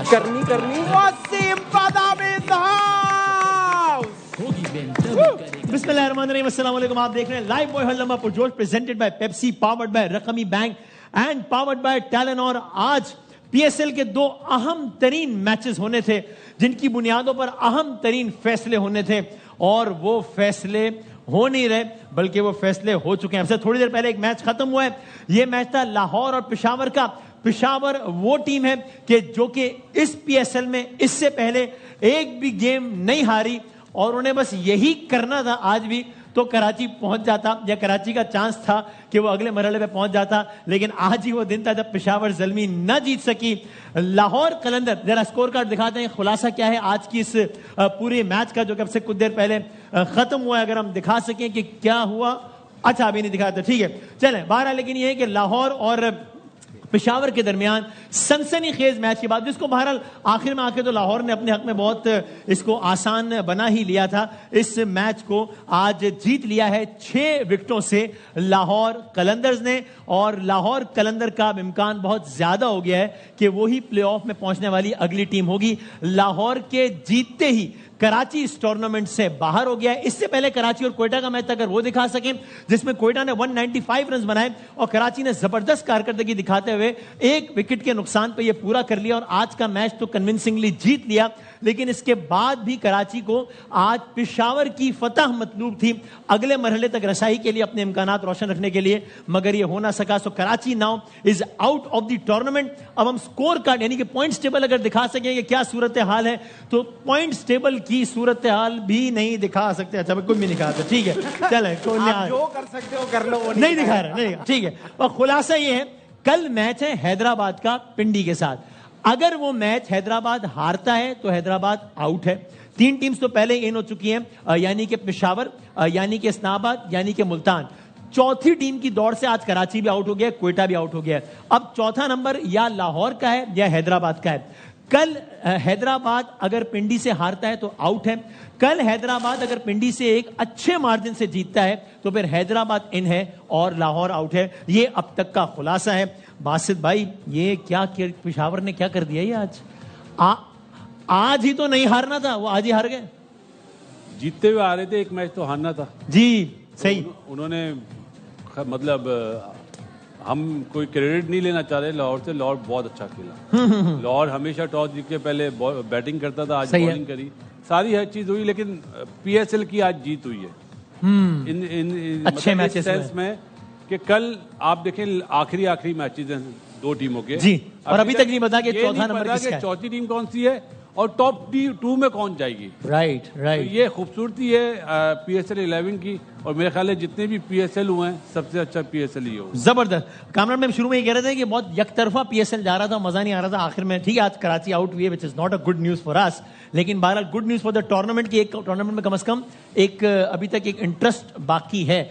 کرنی وسیم بادام in the house. بسم اللہ الرحمن الرحیم. السلام علیکم. آپ دیکھ رہے ہیں لائیو بوائے ہلما پرجوش presented by Pepsi, powered by رقمی bank and powered by ٹیلنور. آج پی ایس ایل کے دو اہم ترین میچز ہونے تھے جن کی بنیادوں پر اہم ترین فیصلے ہونے تھے, اور وہ فیصلے ہو نہیں رہے بلکہ وہ فیصلے ہو چکے ہیں. اب سے تھوڑی دیر پہلے ایک میچ ختم ہوا ہے. یہ میچ تھا لاہور اور پشاور کا. پشاور وہ ٹیم ہے کہ جو کہ اس پی ایس ایل میں اس سے پہلے ایک بھی گیم نہیں ہاری, اور انہیں بس یہی کرنا تھا آج بھی, تو کراچی پہنچ جاتا, یا کراچی کا چانس تھا کہ وہ اگلے مرحلے پہ پہنچ جاتا. لیکن آج ہی وہ دن تھا جب پشاور زلمی نہ جیت سکی. لاہور قلندر, ذرا اسکور کارڈ دکھاتے ہیں, خلاصہ کیا ہے آج کی اس پورے میچ کا جو کہ اب سے کچھ دیر پہلے ختم ہوا ہے, اگر ہم دکھا سکیں کہ کیا ہوا. اچھا ابھی نہیں دکھاتے, ٹھیک ہے چلیں. بہرحال لیکن یہ ہے کہ لاہور اور پشاور کے درمیان سنسنی خیز میچ کے بعد, جس کو بہرحال آخر میں آ کے تو لاہور نے اپنے حق میں بہت اس کو آسان بنا ہی لیا تھا, اس میچ کو آج جیت لیا ہے 6 وکٹوں سے لاہور قلندرز نے. اور لاہور قلندر کا امکان بہت زیادہ ہو گیا ہے کہ وہی پلے آف میں پہنچنے والی اگلی ٹیم ہوگی. لاہور کے جیتتے ہی کراچی اس ٹورنامنٹ سے باہر ہو گیا ہے. اس سے پہلے کراچی اور کوئٹہ کا میچ اگر وہ دکھا سکیں جس میں کوئٹہ نے 195 رنز بنائے اور کراچی نے زبردست کارکردگی دکھاتے ہوئے 1 وکٹ کے نقصان پہ یہ پورا کر لیا, اور آج کا میچ تو کنونسنگلی جیت لیا. لیکن اس کے بعد بھی کراچی کو آج پشاور کی فتح مطلوب تھی اگلے مرحلے تک رسائی کے لیے, اپنے امکانات روشن رکھنے کے لیے, مگر یہ ہو نہ سکا. So Karachi now is out of the tournament. اب ہم سکور کارڈ یعنی کہ پوائنٹس ٹیبل اگر دکھا سکیں کہ کیا صورتحال ہے, تو پوائنٹس ٹیبل کی صورتحال بھی نہیں دکھا سکتے. اچھا کوئی بھی نہیں دکھاتا, ٹھیک ہے چلیں, جو کر سکتے ہو کر لو, نہیں دکھا رہا, نہیں ٹھیک ہے. اور خلاصہ یہ ہے کل میچ ہے حیدرآباد کا پنڈی کے ساتھ. اگر وہ میچ حیدرآباد ہارتا ہے تو حیدرآباد آؤٹ ہے. 3 ٹیمز تو پہلے ان ہو چکی ہیں, یعنی کہ پشاور, یعنی کہ اسلام آباد, یعنی کہ ملتان. چوتھی ٹیم کی دوڑ سے آج کراچی بھی آؤٹ ہو گیا ہے, کوئٹہ بھی آؤٹ ہو گیا ہے. اب چوتھا نمبر یا لاہور کا ہے یا حیدرآباد کا ہے. کل حیدرآباد اگر پنڈی سے ہارتا ہے تو آؤٹ ہے. کل حیدرآباد اگر پنڈی سے ایک اچھے مارجن سے جیتتا ہے تو پھر حیدرآباد ان ہے اور لاہور آؤٹ ہے. یہ اب تک کا خلاصہ ہے. باسط بھائی یہ کیا پشاور نے کیا کر دیا یہ آج ہی تو نہیں ہارنا تھا, وہ آج ہی ہار گئے. جیتتے ہوئے آ رہے تھے, ایک میچ تو ہارنا تھا. جی صحیح. انہوں نے مطلب ہم کوئی کریڈٹ نہیں لینا چاہ رہے لاہور سے, لاہور بہت اچھا کھیلا. لاہور ہمیشہ ٹاس جیت کے پہلے بیٹنگ کرتا تھا, آج بالنگ کری, ساری ہر چیز ہوئی. لیکن پی ایس ایل کی آج جیت ہوئی ہے اچھے میچز میں, کہ کل آپ دیکھیں آخری میچز ہیں 2 ٹیموں کے, جی, اور ابھی تک نہیں پتا کہ چوتھا نمبر کس کا ہے, چوتھی ٹیم کون سی ہے اور ٹاپ 2 میں کون جائے گی. رائٹ یہ خوبصورتی ہے پی ایس ایل 11 کی, اور میرے خیال ہے جتنے بھی پی ایس ایل ہوئے ہیں سب سے اچھا پی ایس ایل ہی ہو. زبردست. کامران میں شروع میں یہ کہہ رہے تھے کہ بہت یک طرفہ پی ایس ایل جا رہا تھا, مزہ نہیں آ رہا تھا آخر میں. ٹھیک ہے آج کراچی آؤٹ ہوئی ہے, which is not a good news for us, لیکن بہرحال good news for the tournament کی ایک ٹورنامنٹ میں کم از کم ایک ابھی تک ایک انٹرسٹ باقی ہے.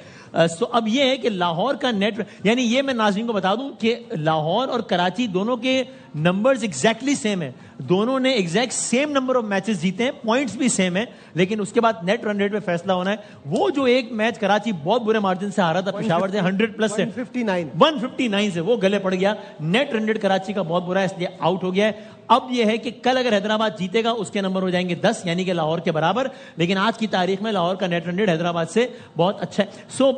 سو اب یہ ہے کہ لاہور کا نیٹ, یعنی یہ میں ناظرین کو بتا دوں کہ لاہور اور کراچی دونوں کے نمبرز ایگزیکٹلی سیم ہیں, دونوں نے exact same number of matches جیتے ہیں, پوائنٹس بھی سیم ہیں, لیکن اس کے بعد نیٹ رن ریٹ پہ فیصلہ ہونا ہے. وہ جو ایک میچ کراچی بہت برے مارجن سے ہارا تھا پشاور سے 100+ سے 159 سے, وہ گلے پڑ گیا. نیٹ رن ریٹ کراچی کا بہت برا ہے, اس لیے آؤٹ ہو گیا ہے. اب یہ ہے کہ کل اگر حیدرآباد جیتے گا اس کے نمبر ہو جائیں گے 10, یعنی کہ لاہور کے برابر. لیکن آج کی تاریخ میں لاہور کا نیٹ رن ریٹ حیدرآباد سے بہت اچھا ہے. سو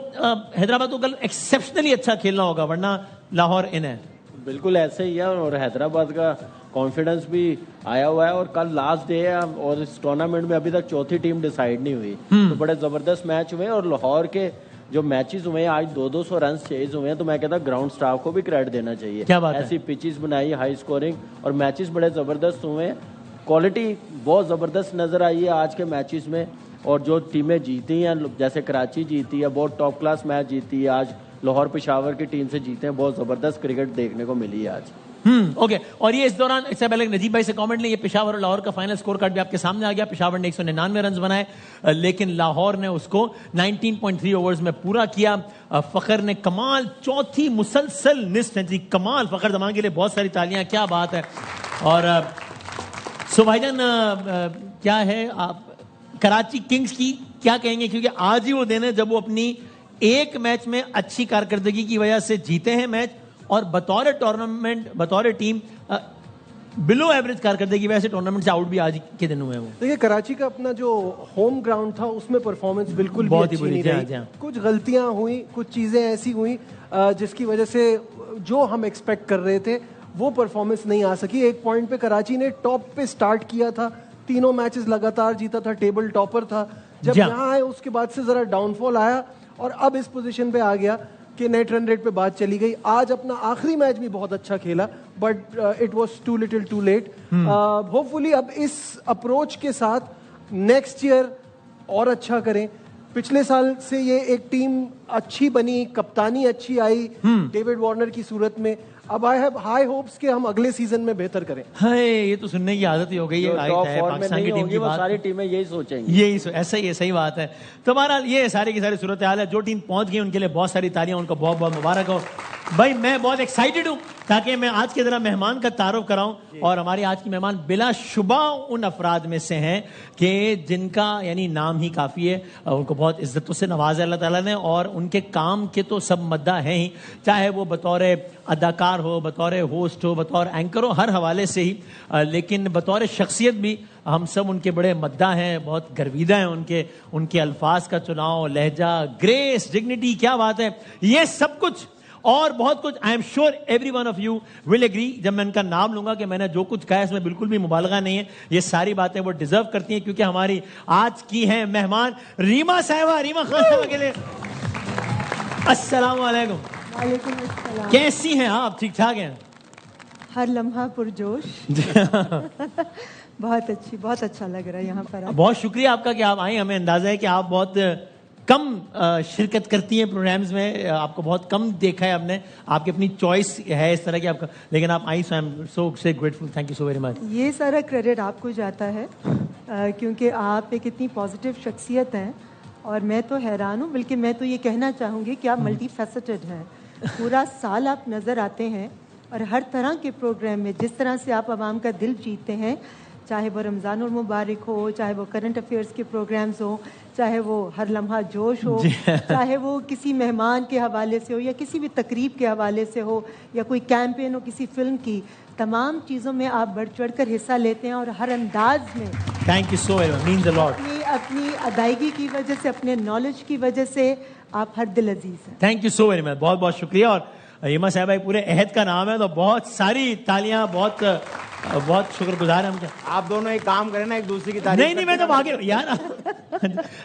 حیدرآباد کو کل ایکسیپشنلی اچھا کھیلنا ہوگا, ورنہ لاہور ان ہے. بالکل ایسے ہی ہے, اور حیدرآباد کا کانفیڈنس بھی آیا ہوا ہے, اور کل لاسٹ ڈے ہے, اور اس ٹورنامنٹ میں ابھی تک چوتھی ٹیم ڈیسائیڈ نہیں ہوئی. تو بڑے زبردست میچ ہوئے, اور لاہور کے جو میچز ہوئے ہیں آج 200 رنز چیز ہوئے ہیں, تو میں کہتا ہوں گراؤنڈ سٹاف کو بھی کریڈٹ دینا چاہیے. ایسی پچز بنائی, ہائی سکورنگ, اور میچز بڑے زبردست ہوئے ہیں. کوالٹی بہت زبردست نظر آئی ہے آج کے میچز میں, اور جو ٹیمیں جیتی ہیں جیسے کراچی جیتی ہے, بہت ٹاپ کلاس میچ جیتی ہے. آج لاہور پشاور کی ٹیم سے جیتے ہیں, بہت زبردست کرکٹ دیکھنے کو ملی ہے آج. اوکے. اور یہ اس دوران اس سے پہلے نجیب بھائی سے کامنٹ لیں, یہ پشاور اور لاہور کا فائنل سکور کارڈ بھی آپ کے سامنے آ گیا. پشاور نے 199 رنز بنائے, لیکن لاہور نے اس کو 19.3 اوورز میں پورا کیا. فخر نے کمال, چوتھی مسلسل نصف سینچری, کمال. فخر زمان کے لیے بہت ساری تالیاں, کیا بات ہے. اور سو بھائی جان کیا ہے کراچی کنگز کی کیا کہیں گے, کیونکہ آج ہی وہ دن ہے جب وہ اپنی ایک میچ میں اچھی کارکردگی کی وجہ سے جیتے ہیں میچ, اور بطور ٹورنامنٹ بطور ٹیم بلو ایوریج کارکردگی کی وجہ سے ٹورنامنٹ سے آؤٹ بھی آج کے دن ہوئے. وہ دیکھیے کراچی کا اپنا جو ہوم گراؤنڈ تھا اس میں پرفارمنس بالکل بھی اچھی نہیں رہی. کچھ غلطیاں ہوئیں, کچھ چیزیں ایسی ہوئیں جس کی وجہ سے جو ہم ایکسپیکٹ کر رہے تھے وہ پرفارمنس نہیں آ سکی. ایک پوائنٹ پہ کراچی نے ٹاپ پہ سٹارٹ کیا تھا, تینوں میچز لگاتار جیتا تھا, ٹیبل ٹاپر تھا. جب یہاں آئے اس کے بعد سے ذرا ڈاؤن فال آیا اور اب اس پوزیشن پہ آ گیا کہ نیٹ رن ریٹ پہ بات چلی گئی. آج اپنا آخری میچ بھی بہت اچھا کھیلا, but it was too little too late. Hopefully اب اس اپروچ کے ساتھ نیکسٹ ایئر اور اچھا کریں. پچھلے سال سے یہ ایک ٹیم اچھی بنی, کپتانی اچھی آئی ڈیوڈ وارنر کی صورت میں. اب آئی ہیو ہائی ہوپس کہ ہم اگلے سیزن میں بہتر کریں. یہ تو سننے کی عادت ہی ہو گئی ہے پاکستان کی ٹیم کی بات, ساری ٹیمیں یہی سوچیں گی, یہی ایسا ہی ہے, صحیح بات ہے. تو بہرحال یہ ساری کی ساری صورتحال ہے. جو ٹیم پہنچ گئی ان کے لیے بہت ساری تالیاں, ان کو بہت بہت مبارک ہو. بھائی میں بہت ایکسائٹیڈ ہوں تاکہ میں آج کے ذرا مہمان کا تعارف کراؤں. اور ہماری آج کی مہمان بلا شبہ ان افراد میں سے ہیں کہ جن کا یعنی نام ہی کافی ہے, ان کو بہت عزتوں سے نوازا اللہ تعالیٰ نے, اور ان کے کام کے تو سب مداح ہیں ہی, چاہے وہ بطور اداکار ہو, بطور ہوسٹ ہو, بطور اینکر ہو, ہر حوالے سے ہی. لیکن بطور شخصیت بھی ہم سب ان کے بڑے مداح ہیں, بہت گرویدہ ہیں ان کے الفاظ کا چناؤ, لہجہ, گریس, ڈگنیٹی, کیا بات ہے. یہ سب کچھ اور بہت کچھ I am sure everyone of you will agree جب میں ان کا نام لوں گا کہ میں نے جو کچھ کہا ہے اس میں بالکل بھی مبالغہ نہیں ہے. یہ ساری باتیں وہ ڈیزرو کرتی ہیں کیونکہ ہماری آج کی ہیں مہمان ریما صاحبہ, ریما خان صاحبہ کے لیے السلام علیکم. وعلیکم السلام. کیسی ہیں آپ؟ ٹھیک ٹھاک ہیں؟ ہر لمحہ پرجوش. بہت اچھی, بہت اچھا لگ رہا ہے یہاں پر. بہت شکریہ آپ کا کہ آپ آئیں. ہمیں اندازہ ہے کہ آپ بہت کم شرکت کرتی ہیں پروگرامز میں, آپ کو بہت کم دیکھا ہے ہم نے, آپ کی اپنی چوائس ہے اس طرح کی آپ کا, لیکن آپ آئی, so I am so grateful. Thank you so very much. یہ سارا کریڈٹ آپ کو جاتا ہے کیونکہ آپ ایک اتنی پازیٹیو شخصیت ہیں, اور میں تو حیران ہوں. بلکہ میں تو یہ کہنا چاہوں گی کہ آپ ملٹی فیسٹڈ ہیں. پورا سال آپ نظر آتے ہیں اور ہر طرح کے پروگرام میں جس طرح سے آپ عوام کا دل جیتتے ہیں, چاہے وہ رمضان المبارک ہو, چاہے وہ کرنٹ افیئرس کے پروگرامز ہوں, چاہے وہ ہر لمحہ جوش ہو, چاہے وہ کسی مہمان کے حوالے سے ہو یا کسی بھی تقریب کے حوالے سے ہو یا کوئی کیمپین ہو کسی فلم کی, تمام چیزوں میں آپ بڑھ چڑھ کر حصہ لیتے ہیں اور ہر انداز میں. Thank you so very much, means a lot. اپنی ادائیگی کی وجہ سے, اپنے نالج کی وجہ سے آپ ہر دل عزیز ہیں. تھینک یو سو ویری مچ, بہت بہت شکریہ. اور ریما صاحبہ پورے عہد کا نام ہے تو بہت ساری تالیاں, بہت بہت شکر گزار ہیں ہم. آپ دونوں ایک کام کریں نا, ایک دوسرے کی تعریف. نہیں میں تو آگے یار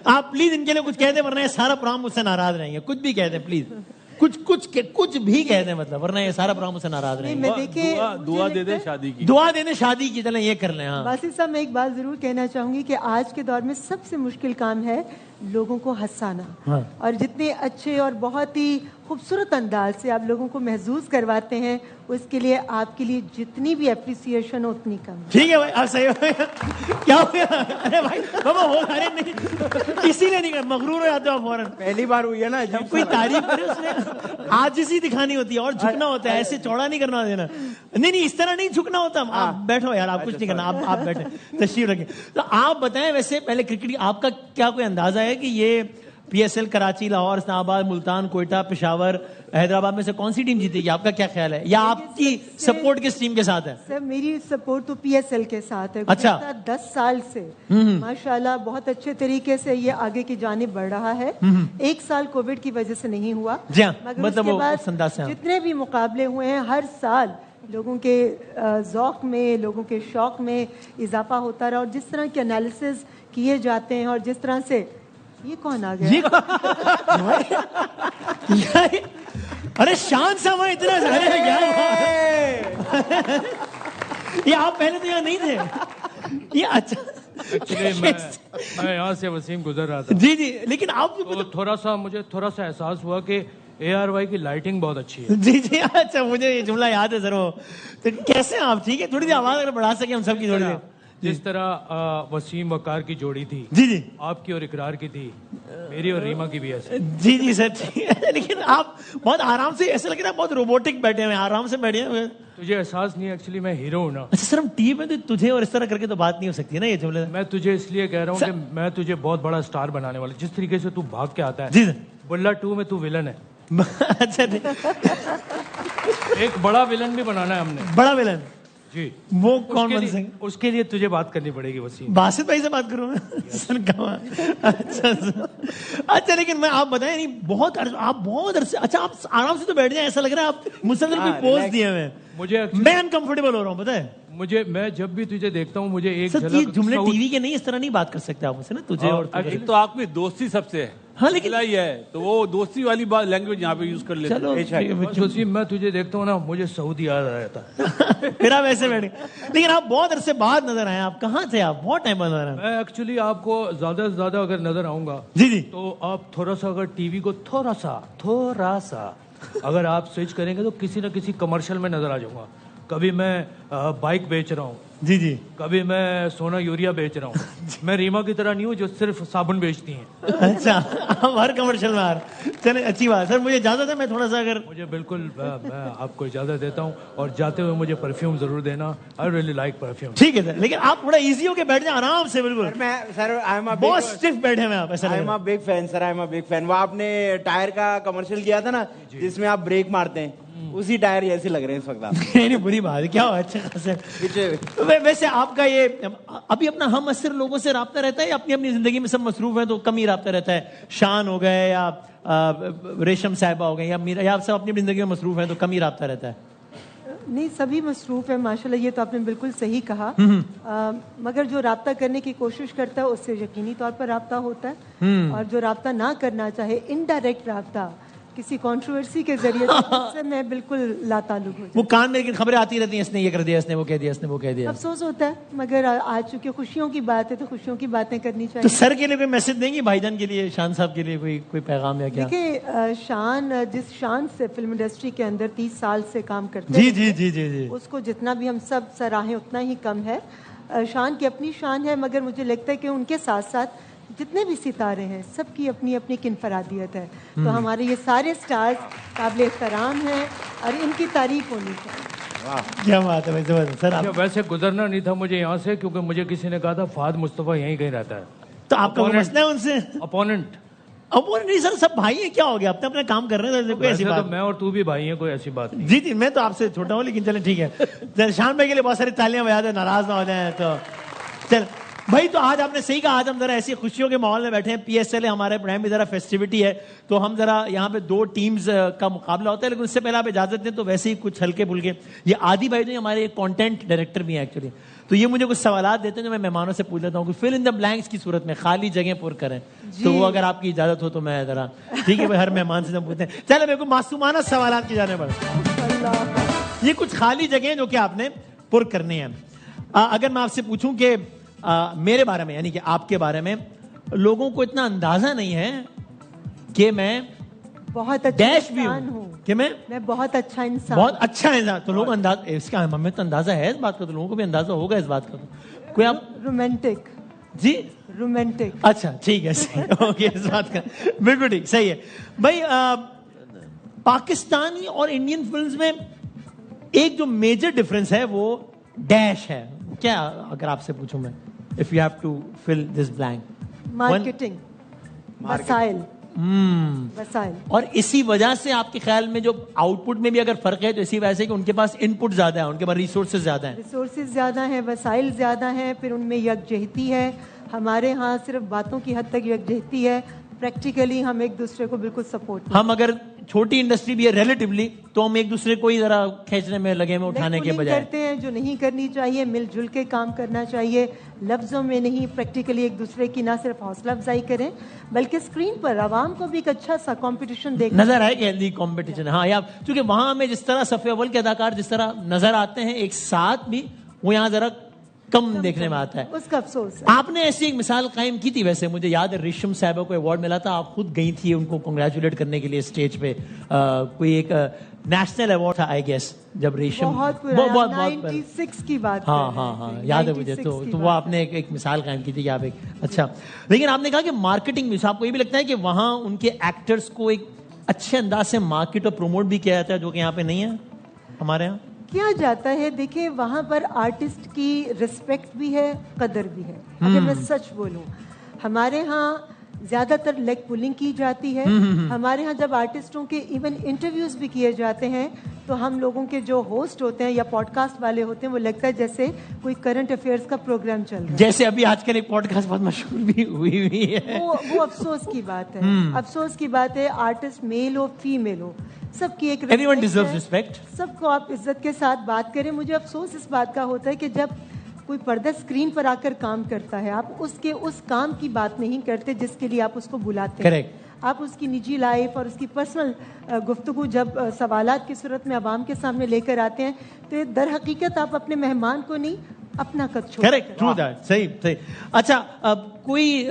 آپ پلیز ان کے لیے کچھ کہہ دیں ورنہ یہ سارا پروگرام مجھ سے ناراض رہیں گے. کچھ بھی کہہ دیں پلیز, کچھ بھی کہہ دیں, مطلب ورنہ یہ سارا پروگرام مجھ سے ناراض رہیں گے. دعا دے دیں شادی کی, دعا دے دیں شادی کی. چلیں یہ کر لیں. ہاں باسط صاحب, میں ایک بات ضرور کہنا چاہوں گی کہ آج کے دور میں سب سے مشکل کام ہے لوگوں کو ہنسانا, اور جتنے اچھے اور بہت ہی خوبصورت انداز سے آپ لوگوں کو محظوظ کرواتے ہیں, اس کے لیے آپ کے لیے جتنی بھی اپریسیشن ہو اتنی کم. ٹھیک ہے بھائی, آپ صحیح ہو. کیا ہو گیا؟ ارے بھائی بابا ہو سارے نہیں, اسی لیے نہیں مغرور ہو جاتے ہو فوراً. پہلی بار ہوئی ہے نا, جب کوئی تعریف کرے اس نے عاجزی دکھانی ہوتی ہے اور جھکنا ہوتا ہے, ایسے چوڑا نہیں کرنا دینا. نہیں اس طرح نہیں جھکنا ہوتا. آپ بیٹھو یار, آپ کچھ نہیں کرنا, آپ بیٹھے تشریف رکھیں. تو آپ بتائیں ویسے پہلے کرکٹ آپ کا کیا کوئی اندازہ ہے کہ یہ P S L Karachi, Lahore, Islamabad, Multan, Quetta, Peshawar, Hyderabad میں سے کون سی ٹیم جیتے گی؟ آپ کا کیا خیال ہے, یا آپ کی سپورٹ کس ٹیم کے ساتھ ہے؟ سر میری سپورٹ تو پی ایس ایل کے ساتھ ہے. اچھا, 10 سال سے ماشاءاللہ بہت اچھے طریقے سے یہ آگے کی جانب بڑھ رہا ہے. 1 سال کووڈ کی وجہ سے نہیں ہوا, مگر اس کے بعد جتنے بھی مقابلے ہوئے ہیں ہر سال لوگوں کے ذوق میں, لوگوں کے شوق میں اضافہ ہوتا رہا. اور جس طرح کے انالیسز کیے جاتے ہیں اور جس طرح سے یہ کون آ گیا؟ ارے شان ساما اتنا سارے یہ آپ پہلے تو یہاں نہیں تھے. یہ اچھا میں یہاں سے وسیم گزر رہا تھا. جی, لیکن آپ مجھے تھوڑا سا احساس ہوا کہ ARY کی لائٹنگ بہت اچھی ہے. جی جی اچھا مجھے یہ جملہ یاد ہے ضرور. تو کیسے ہیں آپ؟ ٹھیک ہے تھوڑی سی آواز اگر بڑھا سکیں ہم سب کی تھوڑی سی. جس طرح وسیم وقار کی جوڑی تھی جی جی آپ کی اور اقرار کی تھی, میری اور ریما کی بھی ایسے. جی جی سر ٹھیک ہے لیکن آپ بہت آرام سے ایسا لگ رہا ہے بہت روبوٹک بیٹھے ہوئے آرام سے بیٹھے ہوئے. تجھے احساس نہیں ہے ایکچولی میں ہیرو ہوں نا. اچھا سر ہم ٹی وی میں تو تجھے اور اس طرح کر کے تو بات نہیں ہو سکتی ہے نا یہ جملے. میں تجھے اس لیے کہہ رہا ہوں کہ میں تجھے بہت بڑا اسٹار بنانے والا. جس طریقے سے تو بھاگ کے آتا ہے جی سر. بلا 2 میں تو ولن ہے. اچھا ایک بڑا ولن بھی بنانا ہے ہم نے. بڑا ولن جی وہ کون بن سکے؟ اس کے لیے تجھے بات کرنی پڑے گی وسیم. باسط بھائی سے بات کروں میں سر کہاں. اچھا لیکن میں آپ بتائیں نہیں بہت آپ بہت عرصے اچھا آپ آرام سے تو بیٹھ جائیں ایسا لگ رہا ہے آپ مسلسل کوئی پوز دیے ہوئے. مجھے میں انکمفرٹیبل ہو رہا ہوں پتہ ہے. میں جب بھی تجھے دیکھتا ہوں مجھے ایک سر یہ جملے ٹی وی کے نہیں اس طرح نہیں بات کر سکتے آپ مجھ سے نا تجھے اور ایک تو آپ میں دوستی سب سے ہے. ہاں لیکن ہی ہے تو وہ دوستی والی بات لینگویج یہاں پہ یوز کر لیتے چلو وسیم میں تجھے دیکھتا ہوں نا مجھے سعودی یاد آ جاتا ہے. پھر آپ ایسے بیٹھے لیکن آپ بہت عرصے بعد نظر آئے. آپ کہاں تھے؟ آپ بہت ٹائم بعد نظر آئے. میں ایکچولی آپ کو زیادہ سے زیادہ اگر نظر آؤں گا جی جی تو آپ تھوڑا سا اگر ٹی وی کو تھوڑا سا اگر آپ سوئچ کریں گے تو کسی نہ کسی کمرشل میں نظر آ جاؤں گا. کبھی میں بائک بیچ رہا ہوں, جی جی کبھی میں سونا یوریا بیچ رہا ہوں. میں ریما کی طرح نہیں ہوں جو صرف صابن بیچتی ہیں. اچھا آپ ہر کمرشل میں آ رہے. چلیں اچھی بات. سر مجھے اجازت ہے میں تھوڑا سا اگر مجھے بالکل میں آپ کو اجازت دیتا ہوں اور جاتے ہوئے مجھے پرفیوم ضرور دینا. I really like perfume. ٹھیک ہے سر لیکن آپ تھوڑا ایزی ہو کے بیٹھ جائیں آرام سے. بالکل میں سر بہت اسٹف بیٹھے ہوئے آپ. ایسا I am big fan sir, I am big fan. وہ آپ نے ٹائر کا کمرشل کیا تھا نا جس میں آپ بریک مارتے ہیں اسی ٹائر جیسے لگ رہے ہیں اس وقت آپ. نہیں بری بات ہے کیا ہوا. اچھا خاصا. ویسے آپ کا یہ ابھی اپنا ہم اثر لوگوں سے رابطہ رہتا ہے یا اپنی اپنی زندگی میں سب مصروف ہیں تو کم ہی رابطہ رہتا ہے؟ شان ہو گئے یا ریشم صاحبہ ہو گئے یا میرا یا آپ سب اپنی اپنی زندگی میں مصروف ہیں تو کم ہی رابطہ رہتا ہے؟ نہیں سبھی مصروف ہیں ماشاءاللہ. یہ تو آپ نے بالکل صحیح کہا. مگر جو رابطہ کرنے کی کوشش کرتا ہے اس سے یقینی طور پر رابطہ ہوتا ہے, اور جو رابطہ نہ کرنا چاہے انڈائریکٹ رابطہ کسی کنٹروورسی کے ذریعے سے میں بالکل لا تعلق ہو جاتا. وہ کان میں لیکن خبریں آتی رہتی ہیں اس نے یہ کر دیا, اس نے وہ کہہ دیا, اس نے وہ کہہ دیا. افسوس ہوتا ہے مگر آج چونکہ خوشیوں کی بات ہے تو خوشیوں کی باتیں کرنی تو چاہیے. سر کے لیے کوئی میسج دیں گی بھائی جان کے لیے, شان صاحب کے لیے کوئی پیغام یا کیا؟ دیکھیں شان جس شان سے فلم انڈسٹری کے اندر 30 سال سے کام کرتے جی جی جی جی جی اس کو جتنا بھی ہم سب سراہیں اتنا ہی کم ہے. شان کی اپنی شان ہے مگر مجھے لگتا ہے کہ ان کے ساتھ ساتھ جتنے بھی ستارے ہیں سب کی اپنی اپنی ایک انفرادیت ہے. تو ہمارے یہ سارے سٹارز قابل احترام ہیں اور ان کی تعریف ہونی چاہیے. کیا بات ہے سر. آپ ویسے گزرنا نہیں تھا مجھے یہاں سے کیونکہ مجھے کسی نے کہا تھا فہد مصطفیٰ یہیں کہیں رہتا ہے. تو آپ کا مسئلہ ہے ان سے؟ اپوننٹ نہیں سر سب بھائی ہیں, کیا ہو گیا اپنے اپنے کام کر رہے ہیں. کوئی ایسی بات میں اور تو بھی بھائی ہیں, کوئی ایسی بات نہیں. جی جی میں تو آپ سے چھوٹا ہوں لیکن چلیں ٹھیک ہے. شان بھائی کے لیے بہت ساری تالیاں بجا دیں, ناراض نہ ہو جائیں. تو چل بھائی تو آج آپ نے صحیح کہا, آج ہم ذرا ایسی خوشیوں کے ماحول میں بیٹھے ہیں. پی ایس ایل ہے ہمارے پرائم میں ذرا فیسٹیوٹی ہے تو ہم ذرا یہاں پہ 2 ٹیمز کا مقابلہ ہوتا ہے. لیکن اس سے پہلے آپ اجازت دیں تو ویسے ہی کچھ ہلکے پھلکے. یہ عادی بھائی جو ہمارے ہمارے ڈائریکٹر بھی ہیں ایکچولی, تو یہ مجھے کچھ سوالات دیتے ہیں جو میں مہمانوں سے پوچھ لیتا ہوں کہ فل ان دا بلینکس کی صورت میں خالی جگہیں پر کریں. تو وہ اگر آپ کی اجازت ہو تو میں ذرا ٹھیک ہے بھائی ہر مہمان سے پوچھتے ہیں. چلے میرے کو معصومانہ سوالات کی جانے پڑے. یہ کچھ خالی جگہیں جو کہ آپ نے پر کرنی ہیں. اگر میں آپ سے پوچھوں کہ میرے بارے میں یعنی کہ آپ کے بارے میں لوگوں کو اتنا اندازہ نہیں ہے کہ میں بہت اچھا انسان ہوں, کہ میں بہت اچھا انسان, بہت اچھا انسان. تو لوگ اندازہ اس کا ہمیں تو اندازہ ہے اس بات کا, تو لوگوں کو بھی اندازہ ہوگا اس بات کا. تو کوئی آپ رومانٹک. جی رومانٹک. اچھا ٹھیک ہے اوکے اس بات کا بالکل ٹھیک صحیح ہے. بھائی پاکستانی اور انڈین فلمز میں ایک جو میجر ڈفرنس ہے وہ ڈیش ہے. کیا اگر آپ سے پوچھوں میں if you have to fill this blank, marketing, وسائل. اور اسی وجہ سے آپ کے خیال میں جو آؤٹ پٹ میں بھی اگر فرق ہے تو اسی وجہ سے کہ ان کے پاس ان پٹ زیادہ ہے, ان کے پاس ریسورسز زیادہ ہیں. ریسورسز زیادہ ہیں, وسائل زیادہ ہیں, پھر ان میں یکجہتی ہے. ہمارے ہاں صرف باتوں کی حد تک یکجہتی ہے, پریکٹیکلی ہم ایک دوسرے کو بالکل سپورٹ. ہم اگر چھوٹی انڈسٹری بھی ہے ریلیٹیولی تو ہم ایک دوسرے کو ہی ذرا کھینچنے میں لگے میں اٹھانے کے بجائے کرتے ہیں جو نہیں کرنی چاہیے. مل جل کے کام کرنا چاہیے, لفظوں میں نہیں, پریکٹیکلی ایک دوسرے کی نہ صرف حوصلہ افزائی کریں بلکہ اسکرین پر عوام کو بھی ایک اچھا سا کمپٹیشن دیکھ نظر آئے کہ ہیلدی کمپٹیشن. ہاں یا کیونکہ وہاں ہمیں جس طرح صف اول کے اداکار جس طرح نظر آتے ہیں ایک ساتھ بھی, وہ یہاں ذرا کم دیکھنے میں آتا ہے. اس کا افسوس. آپ نے ایسی ایک مثال قائم کی تھی ویسے, مجھے یاد ہے ریشم صاحبہ کو ایوارڈ ملا تھا, آپ خود گئی تھی ان کو کنگریچولیٹ کرنے کے لیے اسٹیج پہ, کوئی ایک نیشنل ایوارڈ تھا آئی گیس, جب ریشم بہت 96 کی بات. ہاں یاد ہے مجھے. تو وہ آپ نے ایک مثال قائم کی تھی کہ آپ ایک اچھا, لیکن آپ نے کہا کہ مارکیٹنگ میں آپ کو یہ بھی لگتا ہے کہ وہاں ان کے ایکٹرز کو ایک اچھے انداز سے مارکیٹ اور پروموٹ بھی کیا جاتا ہے, جو کہ یہاں پہ نہیں ہے ہمارے یہاں کیا جاتا ہے. دیکھیں وہاں پر آرٹسٹ کی رسپیکٹ بھی ہے, قدر بھی ہے. اگر میں سچ بولوں, ہمارے ہاں زیادہ تر لیگ پولنگ کی جاتی ہے. ہمارے ہاں جب آرٹسٹوں کے ایون انٹرویوز بھی کیے جاتے ہیں تو ہم لوگوں کے جو ہوسٹ ہوتے ہیں یا پوڈ کاسٹ والے ہوتے ہیں, وہ لگتا ہے جیسے کوئی کرنٹ افیئرز کا پروگرام چل رہا ہے. جیسے ابھی آج کل ایک پوڈ کاسٹ بہت مشہور بھی ہوئی ہے. وہ افسوس کی بات ہے. افسوس کی بات ہے, آرٹسٹ میل ہو فیمیل ہو, سب کی ایک Everyone deserves respect. سب کو آپ عزت کے ساتھ بات کریں. مجھے افسوس اس بات کا ہوتا ہے کہ جب کوئی پردہ اسکرین پر آ کر کام کرتا ہے, آپ اس کام کی بات نہیں کرتے جس کے لیے آپ اس کو بلاتے ہیں. Correct. آپ اس کی نجی لائف اور اس کی پرسنل گفتگو جب سوالات کی صورت میں عوام کے سامنے لے کر آتے ہیں تو در حقیقت آپ اپنے مہمان کو نہیں, اپنا قد چھوڑ. کریکٹ, ٹرو دیٹ, صحیح. اچھا, کوئی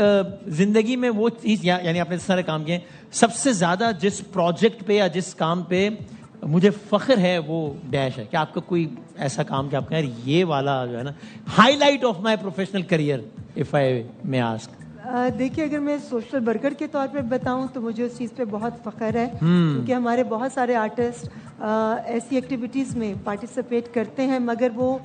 زندگی میں وہ چیز, یعنی آپ نے سارے کام کیے, سب سے زیادہ جس پروجیکٹ پہ یا جس کام پہ مجھے فخر ہے وہ ڈیش ہے, کہ آپ کا کوئی ایسا کام کہ آپ کہیں یہ والا جو ہے نا high light of my professional career, if I میں آسک. دیکھیے اگر میں سوشل ورکر کے طور پہ بتاؤں تو مجھے اس چیز پہ بہت فخر ہے, کیونکہ ہمارے بہت سارے آرٹسٹ ایسی ایکٹیویٹیز میں پارٹیسپیٹ کرتے ہیں, مگر وہ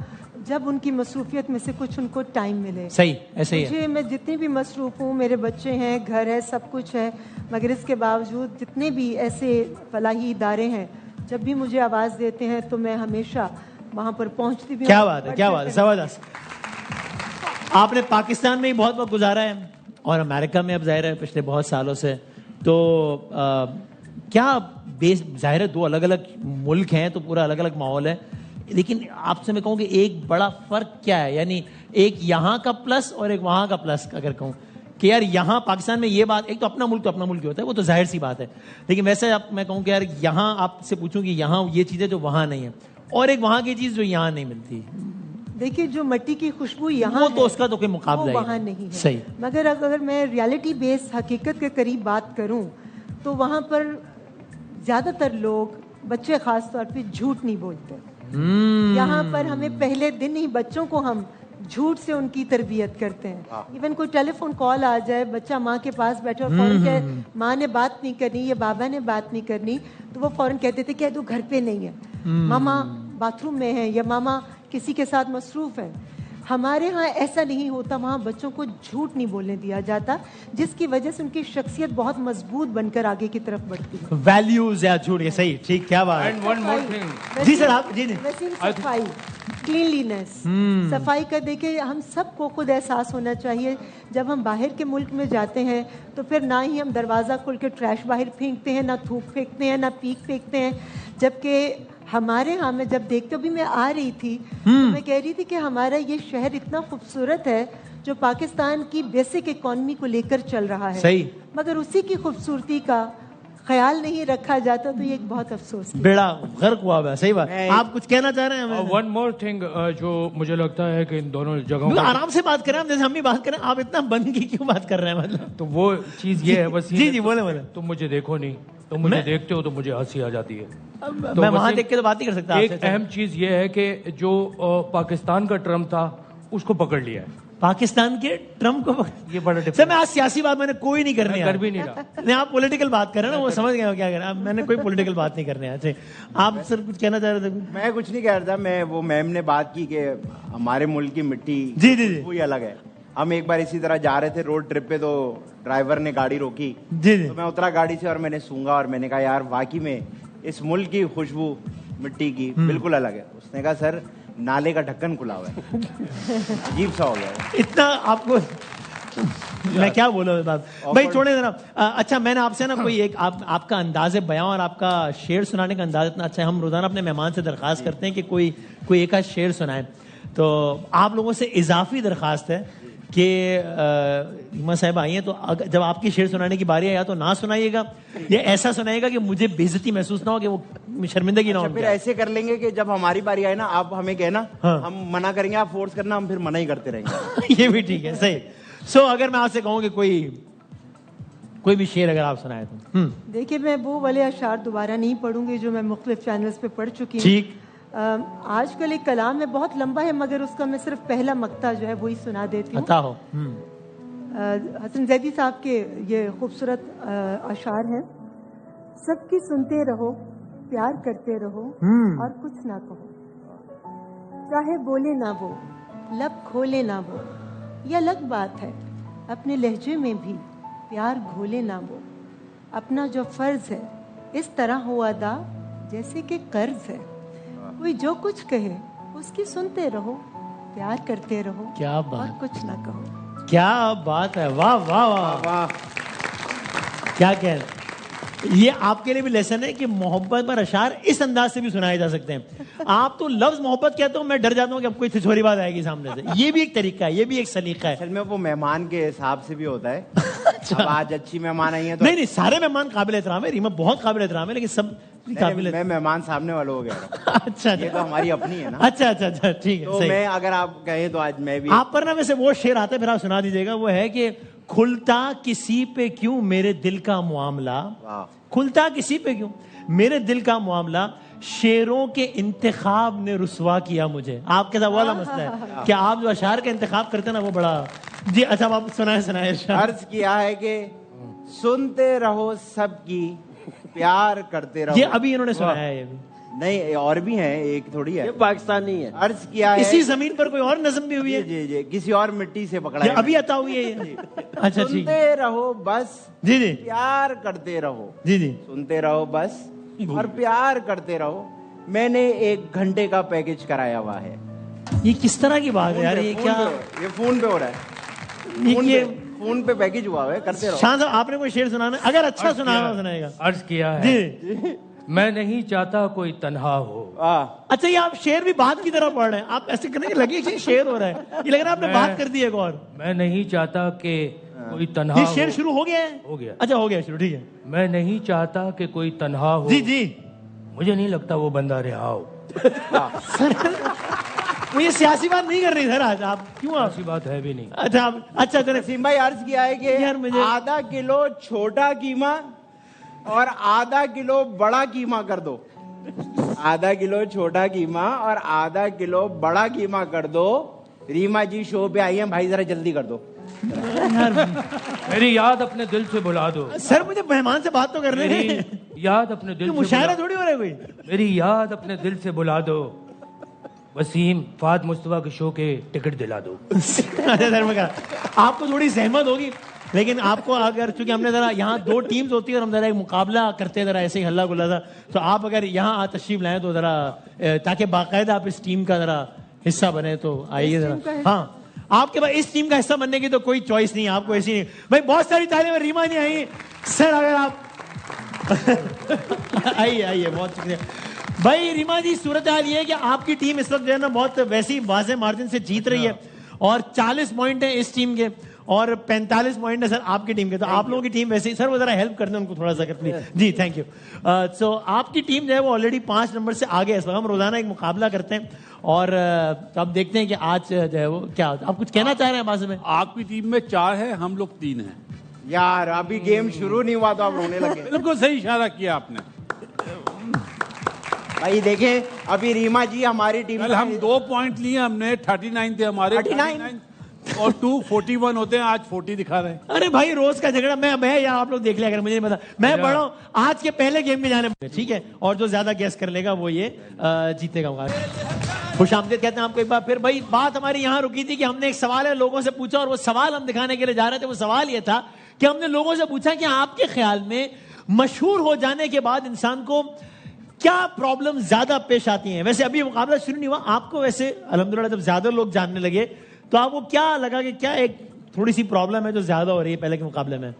جب ان کی مصروفیت میں سے کچھ ان کو ٹائم ملے. صحیح, ایسے ہی مجھے, میں جتنی بھی مصروف ہوں, میرے بچے ہیں, گھر ہے, سب کچھ ہے, مگر اس کے باوجود جتنے بھی ایسے فلاحی ادارے ہیں, جب بھی مجھے آواز دیتے ہیں تو میں ہمیشہ وہاں پر پہنچتی بھی ہوں. کیا بات ہے, کیا بات ہے, زبردست. آپ نے پاکستان میں ہی بہت وقت گزارا ہے اور امریکہ میں اب ظاہر ہے پچھلے بہت سالوں سے, تو کیا ظاہر ہے دو الگ الگ ملک ہیں تو پورا الگ الگ ماحول ہے, لیکن آپ سے میں کہوں کہ ایک بڑا فرق کیا ہے, یعنی ایک یہاں کا پلس اور ایک وہاں کا پلس اگر کہوں کہ یار یہاں پاکستان میں یہ بات, ایک تو اپنا ملک ہی ہوتا ہے, وہ تو ظاہر سی بات ہے, لیکن ویسے میں کہوں کہ یار یہاں آپ سے پوچھوں کہ یہاں یہ چیزیں جو وہاں نہیں ہیں, اور ایک وہاں کی چیز جو یہاں نہیں ملتی. دیکھیے جو مٹی کی خوشبو یہاں وہ تو اس کا تو کوئی مقابلہ وہاں نہیں ہے. صحیح. مگر اگر میں ریالٹی بیس حقیقت کے قریب بات کروں تو وہاں پر زیادہ تر لوگ, بچے خاص طور پہ, جھوٹ نہیں بولتے. یہاں پر ہمیں پہلے دن ہی بچوں کو ہم جھوٹ سے ان کی تربیت کرتے ہیں. ایون کوئی ٹیلی فون کال آ جائے, بچہ ماں کے پاس بیٹھے اور فوراً کہ ماں نے بات نہیں کرنی یا بابا نے بات نہیں کرنی, تو وہ فوراً کہتے تھے کہ تو گھر پہ نہیں ہے, ماما باتھ روم میں ہے یا ماما کسی کے ساتھ مصروف ہے. ہمارے ہاں ایسا نہیں ہوتا, وہاں بچوں کو جھوٹ نہیں بولنے دیا جاتا, جس کی وجہ سے ان کی شخصیت بہت مضبوط بن کر آگے کی طرف بڑھتی ہے. ویلیوز یا جھوٹ, یہ صحیح, ٹھیک, کیا بات ہے. جی سر آپ, جی صفائی, کلینلینس, صفائی کا دیکھیں ہم سب کو خود احساس ہونا چاہیے. جب ہم باہر کے ملک میں جاتے ہیں تو پھر نہ ہی ہم دروازہ کھول کے ٹریش باہر پھینکتے ہیں, نہ تھوک پھینکتے ہیں, نہ پیک پھینکتے ہیں, جبکہ ہمارے ہاں میں جب دیکھتے بھی, میں آ رہی تھی تو میں کہہ رہی تھی کہ ہمارا یہ شہر اتنا خوبصورت ہے جو پاکستان کی بیسک اکانومی کو لے کر چل رہا ہے, صحیح, مگر اسی کی خوبصورتی کا خیال نہیں رکھا جاتا, تو یہ ایک بہت افسوس کی بیڑا غرق ہوا ہے. صحیح بات. آپ کچھ کہنا چاہ رہے ہیں؟ ون مور تھنگ جو مجھے لگتا ہے کہ ان دونوں جگہوں آرام سے بات کریں, جیسے ہم بھی بات کریں, آپ اتنا بند کی کیوں بات کر رہے ہیں, مطلب تو وہ چیز یہ ہے بس. جی بولے. تم مجھے دیکھو نہیں, تم مجھے دیکھتے ہو تو مجھے ہنسی آ جاتی ہے. میں وہاں دیکھ کے تو بات نہیں کر سکتا. ایک اہم چیز یہ ہے کہ جو پاکستان کا ٹرمپ تھا اس کو پکڑ لیا ہے, پاکستان کے ٹرمپ کو. یہ بڑا سر میں آج سیاسی بات میں نے کوئی نہیں کرنی, کر بھی نہیں رہا. نہیں, آپ پولیٹیکل بات کر رہے ہیں نا, وہ سمجھ گئے ہو کیا کر رہے ہیں. میں نے کوئی پولیٹیکل بات نہیں کرنی ہے. آپ سر کچھ کہنا چاہ رہے تھے؟ میں کچھ نہیں کہہ رہا تھا, میں وہ میم نے بات کی کہ ہمارے ملک کی مٹی وہی الگ ہے. ہم ایک بار اسی طرح جا رہے تھے روڈ ٹرپ پہ, تو ڈرائیور نے گاڑی روکی, تو میں اترا گاڑی سے اور میں نے سونگا اور میں نے کہا یار واقعی میں اس ملک کی خوشبو مٹی کی بالکل الگ ہے. اس نے کہا سر نالے کا ڈھکن کھلا ہوا ہے. عجیب سا ہو گیا اتنا آپ کو. میں کیا بولوں بات بھائی, چھوڑیں ذرا. اچھا میں نے آپ سے نا کوئی ایک آپ کا انداز بیاں اور آپ کا شعر سنانے کا انداز اتنا اچھا ہے, ہم روزانہ اپنے مہمان سے درخواست کرتے ہیں کہ کوئی ایک آدھ شعر سنائیں, تو آپ لوگوں سے اضافی درخواست ہے کہ ریما صاحب آئی ہیں تو جب آپ کی شعر سنانے کی باری ہے یا تو نہ سنائیے گا یا ایسا سنائیے گا کہ مجھے بے عزتی محسوس نہ ہو کہ وہ شرمندگی نہ ہو. پھر ایسے کر لیں گے کہ جب ہماری باری آئے نا آپ ہمیں کہنا, ہم منع کریں گے, آپ فورس کرنا, ہم پھر منع ہی کرتے رہیں گے. یہ بھی ٹھیک ہے, صحیح. سو اگر میں آپ سے کہوں کہ کوئی بھی شعر اگر آپ سنائے تو. دیکھیے میں وہ والے اشعار دوبارہ نہیں پڑھوں گی جو میں مختلف چینلز پہ پڑھ چکی ہوں. ٹھیک. آج کل ایک کلام ہے بہت لمبا ہے مگر اس کا میں صرف پہلا مقطع جو ہے وہی سنا دیتی ہوں. عطا ہو. حسن زیدی صاحب کے یہ خوبصورت اشعار ہیں. سب کی سنتے رہو, پیار کرتے رہو اور کچھ نہ کہو, چاہے بولے نہ وہ, لب کھولے نہ وہ, یہ الگ بات ہے اپنے لہجے میں بھی پیار گھولے نہ وہ. اپنا جو فرض ہے اس طرح ہو ادا جیسے کہ قرض ہے. کوئی جو کچھ کہے اس کی سنتے رہو, پیار کرتے رہو کیا بات, اور کچھ نہ کہو. کیا بات ہے, واہ واہ واہ واہ, کیا کہہ رہے. یہ آپ کے لیے بھی لیسن ہے کہ محبت پر اشعار اس انداز سے بھی سنائے جا سکتے ہیں. آپ تو لفظ محبت کہتے ہو, میں ڈر جاتا ہوں کہ اب کوئی چھوڑی بات آئے گی سامنے سے. یہ بھی ایک طریقہ ہے, یہ بھی ایک سلیقہ ہے. اصل میں وہ مہمان کے حساب سے بھی ہوتا ہے. آج اچھی مہمان آئی ہیں تو نہیں سارے مہمان قابل احترام ہے, ریما بہت قابل احترام ہے, لیکن سب قابل. میں مہمان سامنے والوں ہو گیا. اچھا, یہ تو ہماری اپنی ہے نا. اچھا اچھا اچھا, ٹھیک ہے. تو میں اگر آپ کہیں تو آج میں بھی آپ پر نا ویسے وہ شعر آتا ہے, پھر آپ سنا دیجیے گا. وہ ہے کہ کھلتا کسی پہ کیوں میرے دل کا معاملہ, کھلتا کسی پہ کیوں میرے دل کا معاملہ, شعروں کے انتخاب نے رسوا کیا مجھے. آپ کے ساتھ وہ والا مسئلہ ہے کہ آپ جو اشعار کا انتخاب کرتے ہیں نا وہ بڑا. جی اچھا, آپ سنائے. عرض کیا ہے کہ سنتے رہو سب کی, پیار کرتے رہو. یہ ابھی انہوں نے سنایا ہے. یہ بھی نہیں, اور بھی ہیں, ایک تھوڑی ہے, یہ پاکستانی ہے. عرض کیا ہے اسی زمین پر کوئی اور نظم بھی ہوئی ہے. جی جی, کسی اور مٹی سے پکڑا ہے, ابھی عطا ہوئی ہے. اچھا ٹھیک, سنتے رہو بس, جی جی, پیار کرتے رہو. جی جی, سنتے رہو بس اور پیار کرتے رہو. میں نے 1 گھنٹے کا پیکج کرایا ہوا ہے. یہ کس طرح کی بات ہے یار, یہ کیا, یہ فون پہ ہو رہا ہے, فون پہ پیکج ہوا ہے, کرتے رہو. شاہ صاحب آپ نے کوئی شعر سنانا, اگر اچھا سنائے گا. عرض کیا ہے میں نہیں چاہتا کوئی تنہا ہو. اچھا, یہ آپ شعر بھی بات کی طرح پڑھ رہے ہیں. آپ ایسے کرنے کے لگے کہ شعر ہو رہا ہے, یہ لگ رہا ہے آپ نے بات کر دی ایک اور. میں نہیں چاہتا کہ کوئی تنہا یہ شعر شروع ہو گیا ہے. ہو گیا. اچھا ہو گیا شروع, ٹھیک ہے. میں نہیں چاہتا کہ کوئی تنہا ہو. جی جی, مجھے نہیں لگتا وہ بندہ رہا ہو. وہ یہ سیاسی بات نہیں کر رہی سر آج آپ, کیوں ایسی بات ہے بھی نہیں. اچھا اچھا, نسیم بھائی عرض کیا ہے کہ آدھا کلو چھوٹا قیمہ اور آدھا کلو بڑا قیمہ کر دو. آدھا کلو چھوٹا قیمہ اور آدھا کلو بڑا قیمہ کر دو. ریما جی شو پہ آئی ہیں بھائی, ذرا جلدی کر دو. میری یاد اپنے دل سے بلا دو. سر مجھے مہمان سے بات تو کرنے دیں. یاد اپنے دل سے, مشاعرہ تھوڑی ہو رہا ہے کوئی. میری یاد اپنے دل سے بلا دو. وسیم فہد مصطفیٰ کے شو کے ٹکٹ دلا دو. آپ کو تھوڑی زحمت ہوگی, لیکن آپ کو اگر چونکہ ہم نے ذرا یہاں 2 ٹیمز ہوتی ہے اور ہم ذرا ایک مقابلہ کرتے ہیں, ذرا ایسے ہی ہلہ گلا تھا, تو آپ اگر یہاں تشریف لائیں تو ذرا تاکہ باقاعدہ آپ اس ٹیم کا ذرا حصہ بنے تو آئیے ذرا. ہاں, آپ کے پاس اس ٹیم کا حصہ بننے کی تو کوئی چوائس نہیں ہے, آپ کو ایسی نہیں. بھائی بہت ساری تعلیم ریما نہیں آئی سر, اگر آپ آئیے, بہت شکریہ بھائی. ریما جی, صورتحال یہ ہے کہ آپ کی ٹیم اس وقت جو ہے نا بہت ویسی واضح مارجن سے جیت رہی ہے, اور 40 پوائنٹ ہیں اس ٹیم کے اور 45 پوائنٹ ہے سر آپ کی ٹیم کے. تو آپ لوگوں کی ٹیم ویسے ہی, سر وہ ذرا ہیلپ کر دیں ان کو تھوڑا سا کر پلیز. جی تھینک یو. سو آپ کی ٹیم جو ہے وہ آلریڈی 5 نمبر سے آگے ہے. اس وقت ہم روزانہ ایک مقابلہ کرتے ہیں اور اب دیکھتے ہیں کہ آج جو ہے وہ کیا ہوتا ہے. آپ کچھ کہنا چاہ رہے ہیں بازو میں؟ آپ کی ٹیم میں 4 ہے, ہم لوگ 3 ہیں. یار ابھی گیم شروع نہیں ہوا تو آپ رونے لگے. بالکل صحیح اشارہ کیا آپ نے. بھائی دیکھیں, ابھی ریما جی ہماری ٹیم, کل ہم 2 پوائنٹ لیے, ہم نے 39 تھے ہمارے, 39 اور 241 ہوتے ہیں, آج 40 دکھا رہے ہیں. ارے بھائی روز کا جھگڑا, میں یا آپ لوگ دیکھ لیا اگر مجھے نہیں پتا, میں بڑا ہوں آج کے پہلے گیم میں جانے, ٹھیک ہے, اور جو زیادہ گیس کر لے گا وہ یہ جیتے گا. خوش آمدید کہتے ہیں آپ کو ایک بار پھر. بھائی بات ہماری یہاں رکی تھی کہ ہم نے ایک سوال ہے لوگوں سے پوچھا, اور وہ سوال ہم دکھانے کے لیے جا رہے تھے. وہ سوال یہ تھا کہ ہم نے لوگوں سے پوچھا کہ آپ کے خیال میں مشہور ہو جانے کے بعد انسان کو کیا پرابلم زیادہ پیش آتی ہیں. ویسے ابھی مقابلہ شروع نہیں ہوا, آپ کو ویسے الحمدللہ جب زیادہ لوگ جاننے لگے تو آپ کو کیا لگا کہ کیا ایک تھوڑی سی پرابلم ہے جو زیادہ ہو رہی ہے پہلے کے مقابلے میں؟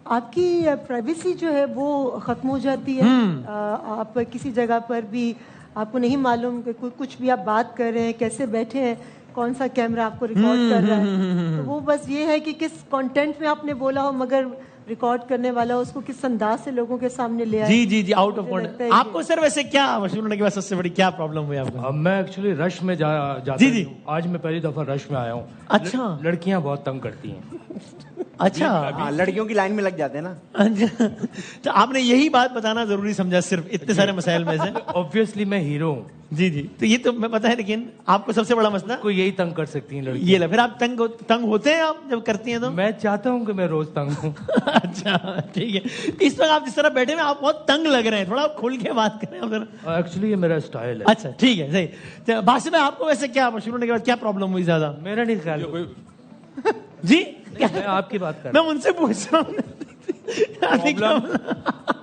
آپ کی پرائیویسی جو ہے وہ ختم ہو جاتی ہے. آپ کسی جگہ پر بھی آپ کو نہیں معلوم کہ کچھ بھی آپ بات کر رہے ہیں, کیسے بیٹھے ہیں, کون سا کیمرہ آپ کو ریکارڈ کر رہا ہے. تو وہ بس یہ ہے کہ کس کانٹینٹ میں آپ نے بولا ہو, مگر ریکارڈ کرنے والا اس کو کس انداز سے لوگوں کے سامنے لے آئے. جی آؤٹ آف کانٹیکسٹ. آپ کو سر ویسے کیا مشہور ہونے کے بعد سب سے بڑی کیا پرابلم ہوئی آپ کو؟ میں ایکچولی رش میں جاتا ہوں. آج میں پہلی دفعہ رش میں آیا ہوں. اچھا. لڑکیاں بہت تنگ کرتی ہیں. اچھا, لڑکیوں کی لائن میں لگ جاتے ہیں نا. تو آپ نے یہی بات بتانا ضروری سمجھا صرف اتنے سارے مسائل میں سے؟ Obviously میں ہیرو ہوں. جی تو یہ تو میں پتا ہے, لیکن آپ کو سب سے بڑا مسئلہ کوئی یہی تنگ کر سکتی ہیں لڑکی. یہ پھر آپ تنگ ہوتے ہیں آپ جب کرتی ہیں تو؟ میں چاہتا ہوں کہ میں روز تنگ ہوں. اچھا ٹھیک ہے. اس وقت آپ جس طرح بیٹھے ہوئے آپ بہت تنگ لگ رہے ہیں, تھوڑا کھل کے بات کریں. ایکچولی یہ میرا اسٹائل ہے. اچھا ٹھیک ہے صحیح. باسط میں آپ کو ویسے کیا مشہور ہونے کے بعد کیا پرابلم ہوئی زیادہ؟ میرا نہیں خیال. جی میں آپ کی بات کر رہا ہوں, میں ان سے پوچھ رہا ہوں.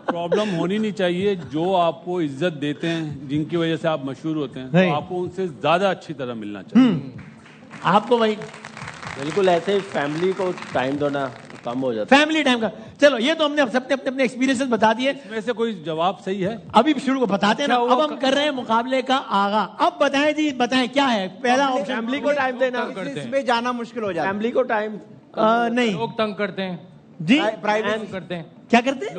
پرابلم ہونی نہیں چاہیے. جو آپ کو عزت دیتے ہیں, جن کی وجہ سے آپ مشہور ہوتے ہیں, تو آپ کو ان سے زیادہ اچھی طرح ملنا چاہیے. آپ کو بھائی بالکل ایسے فیملی کو ٹائم دینا کم ہو جاتا ہے. فیملی ٹائم کا. چلو یہ تو ہم نے سب نے اپنے ایکسپیرینس بتا دیے. اس میں سے کوئی جواب صحیح ہے؟ ابھی شروع کو بتاتے ہیں نا. اب ہم کر رہے ہیں مقابلے کا آغاز. اب بتائیں جی, بتائیں کیا ہے پہلا آپشن؟ فیملی کو ٹائم دینا. اس میں جانا مشکل ہو جاتا ہے. فیملی کو ٹائم نہیں, لوگ تنگ کرتے ہیں. جی پرائیویسی کرتے ہیں. کیا کرتے ہیں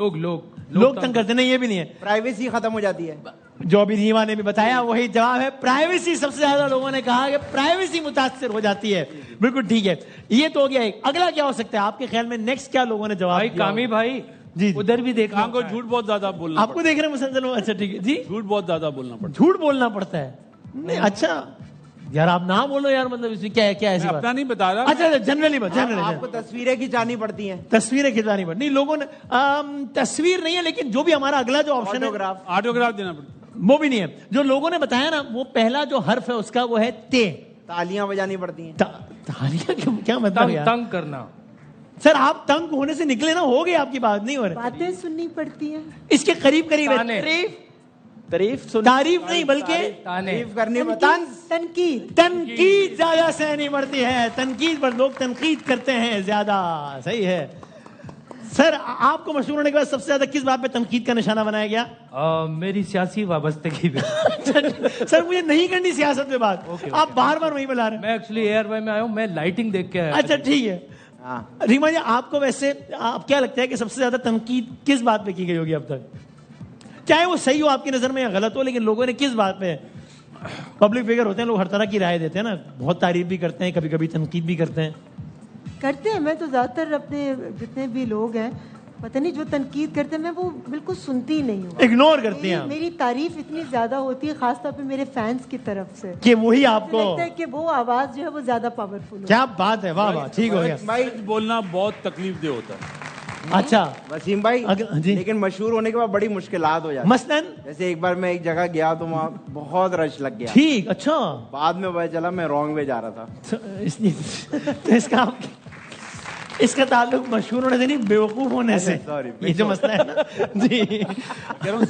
لوگ تنگ کرتے ہیں. نہیں یہ بھی نہیں ہے, پرائیویسی ختم ہو جاتی ہے. جو ابھی ریما نے بھی بتایا وہی جواب ہے. پرائیویسی سب سے زیادہ لوگوں نے کہا کہ پرائیویسی متاثر ہو جاتی ہے. بالکل ٹھیک ہے, یہ تو ہو گیا ایک. اگلا کیا ہو سکتا ہے آپ کے خیال میں؟ نیکسٹ کیا لوگوں نے جواب دیا؟ کامی بھائی جی ادھر بھی دیکھ کو جھوٹ بہت زیادہ بولنا آپ کو دیکھ رہے ہیں مسلسل. اچھا ٹھیک ہے جی, جھوٹ بہت زیادہ بولنا پڑتا جھوٹ بولنا پڑتا ہے. نہیں اچھا یار آپ نہ بولو یار, مطلب اس میں کیا ہے, کیا ایسی بات؟ اپنا نہیں بتا رہا. اچھا جنرلی آپ کو تصویریں کھینچانی پڑتی ہیں. تصویریں کھینچانی پڑتی. نہیں لوگوں نے تصویر نہیں ہے, لیکن جو بھی ہمارا اگلا جو آپشن ہے آٹوگراف دینا پڑتا ہے, وہ بھی نہیں ہے. جو لوگوں نے بتایا نا, وہ پہلا جو حرف ہے اس کا وہ ہے تے. تالیاں بجانی پڑتی ہیں. تالیاں کیا مطلب ہے؟ تنگ کرنا. سر آپ تنگ ہونے سے نکلے نا, ہو گئی آپ کی بات. نہیں ہو رہی, باتیں سننی پڑتی ہیں. اس کے قریب ہے. تعریف نہیں بلکہ تعریف کرنی تنقید زیادہ سہنی پڑتی ہے. تنقید پر لوگ تنقید کرتے ہیں زیادہ. صحیح ہے. سر آپ کو مشہور ہونے کے بعد سب سے زیادہ کس بات پہ تنقید کا نشانہ بنایا گیا؟ میری سیاسی وابستگی پہ. سر مجھے نہیں کرنی سیاست پہ بات. آپ بار بار وہی بلا رہے ہیں. میں ایکچولی اے آر وائی میں آیا ہوں, میں لائٹنگ دیکھ کے آیا. اچھا ٹھیک ہے. ریما جی آپ کو ویسے آپ کیا لگتا ہے کہ سب سے زیادہ تنقید کس بات پہ کی گئی ہوگی اب تک؟ چاہے وہ صحیح ہو آپ کی نظر میں یا غلط ہو, لیکن لوگوں نے کس بات پہ؟ پبلک فگر ہوتے ہیں لوگ, ہر طرح کی رائے دیتے ہیں نا, بہت تعریف بھی کرتے ہیں, کبھی کبھی تنقید بھی کرتے ہیں. میں تو زیادہ تر اپنے جتنے بھی لوگ ہیں, پتہ نہیں جو تنقید کرتے ہیں, میں وہ بالکل سنتی نہیں ہوں, اگنور کرتی ہیں. میری تعریف اتنی زیادہ ہوتی ہے خاص طور پہ میرے فینس کی طرف سے, کہ وہی آپ کو لگتا ہے کہ وہ آواز جو ہے وہ زیادہ پاورفل ہے. کیا بات ہے, واہ واہ, ٹھیک ہو گیا. بھائی بولنا بہت تکلیف دہ ہوتا ہے. اچھا وسیم بھائی جی, لیکن مشہور ہونے کے بعد بڑی مشکلات ہو جاتی. مثلاً جیسے ایک بار میں ایک جگہ گیا تو وہاں بہت رش لگ گیا. ٹھیک, اچھا. بعد میں پتا چلا میں رانگ وے جا رہا تھا. اس کا تعلق مشہور ہونے سے نہیں, بیوقوف ہونے سے. یہ جو مسئلہ ہے نا جی,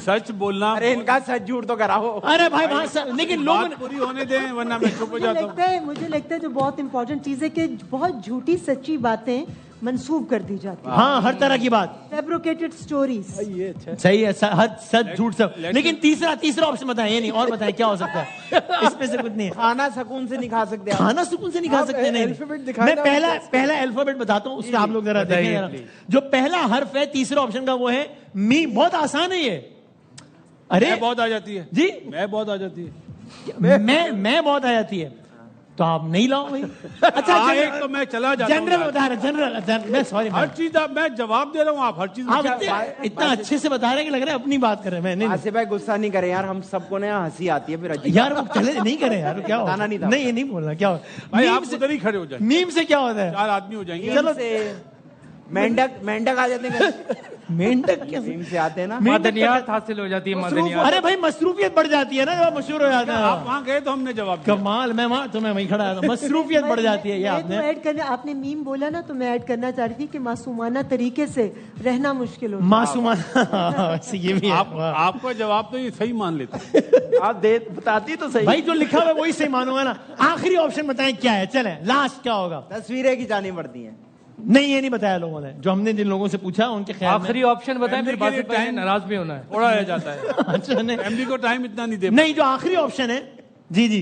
سچ بولنا. ارے ان کا سچ جھوٹ تو کراؤ. ارے بھائی لیکن لوگ پوری ہونے دیں ورنہ میں چپ ہو جاتا ہوں. مجھے لگتا ہے جو بہت امپورٹنٹ چیز ہے کہ بہت جھوٹی سچی باتیں منسوب کر دی جاتی ہیں. ہاں, ہر طرح کی بات, فیبریکیٹڈ سٹوریز. صحیح ہے, سچ جھوٹ سب. لیکن تیسرا آپشن بتائیں, یہ نہیں اور بتائیں کیا ہو سکتا ہے اس میں سے؟ کچھ نہیں. کھانا سکون سے نہیں کھا سکتے. کھانا سکون سے نہیں کھا سکتے. نہیں, میں پہلا الفابیٹ بتاتا ہوں, اس کا آپ لوگ ذرا دیکھیں. جو پہلا حرف ہے تیسرا آپشن کا وہ ہے میم. بہت آسان ہے یہ. ارے بہت آ جاتی ہے جی, میں بہت آ جاتی ہے. میں بہت آ جاتی ہے, تو آپ نہیں لاؤ بھائی. اچھا ایک تو میں چلا جاتا ہوں. جنرل بتا رہے, جنرل. میں سوری, ہر چیز میں جواب دے رہا ہوں, آپ ہر چیز اتنا اچھے سے بتا رہے ہیں کہ لگ رہا ہے اپنی بات کر رہے ہیں. میں نہیں. آصف بھائی غصہ نہیں کرے یار, ہم سب کو نا ہنسی آتی ہے پھر. یار وہ چلے نہیں کرے یار, کیا ہو؟ نہیں یہ نہیں بولنا. کیا بھائی آپ ادھر ہی کھڑے ہو جائیں. میم سے کیا ہوتا ہے؟ 4 آدمی ہو جائیں گے. چلو مینڈک آ جاتے ہیں. مینڈک سے آتے ہیں نا, معدنیات حاصل ہو جاتی ہے. معدنیات. ارے بھائی مصروفیت بڑھ جاتی ہے نا جب آپ مشہور ہو جاتے ہیں. آپ وہاں گئے تو ہم نے جواب دیا. کمال, میں وہاں تو میں وہیں کھڑا تھا. مصروفیت بڑھ جاتی ہے. یہ آپ نے میم بولا نا, تو میں ایڈ کرنا چاہ رہی تھی کہ معصومانہ طریقے سے رہنا مشکل ہوتا ہے. معصومانہ, یہ بھی آپ کا جواب تو یہ صحیح مان لیتے. آپ بتاتی تو صحیح. بھائی جو لکھا ہوا ہے وہی صحیح مانوں گا نا. آخری آپشن بتائیں کیا ہے, چلیں لاسٹ کیا ہوگا؟ تصویریں کھینچانی پڑتی ہیں. نہیں یہ نہیں بتایا لوگوں نے, جو ہم نے جن لوگوں سے پوچھا ان کے خیال میں. آخری آپشن بتائیں, پھر بات پہ ناراض بھی ہونا ہے. تھوڑا رہ جاتا ہے. اچھا, فیملی کو ٹائم اتنا نہیں دے. نہیں, جو آخری آپشن ہے. جی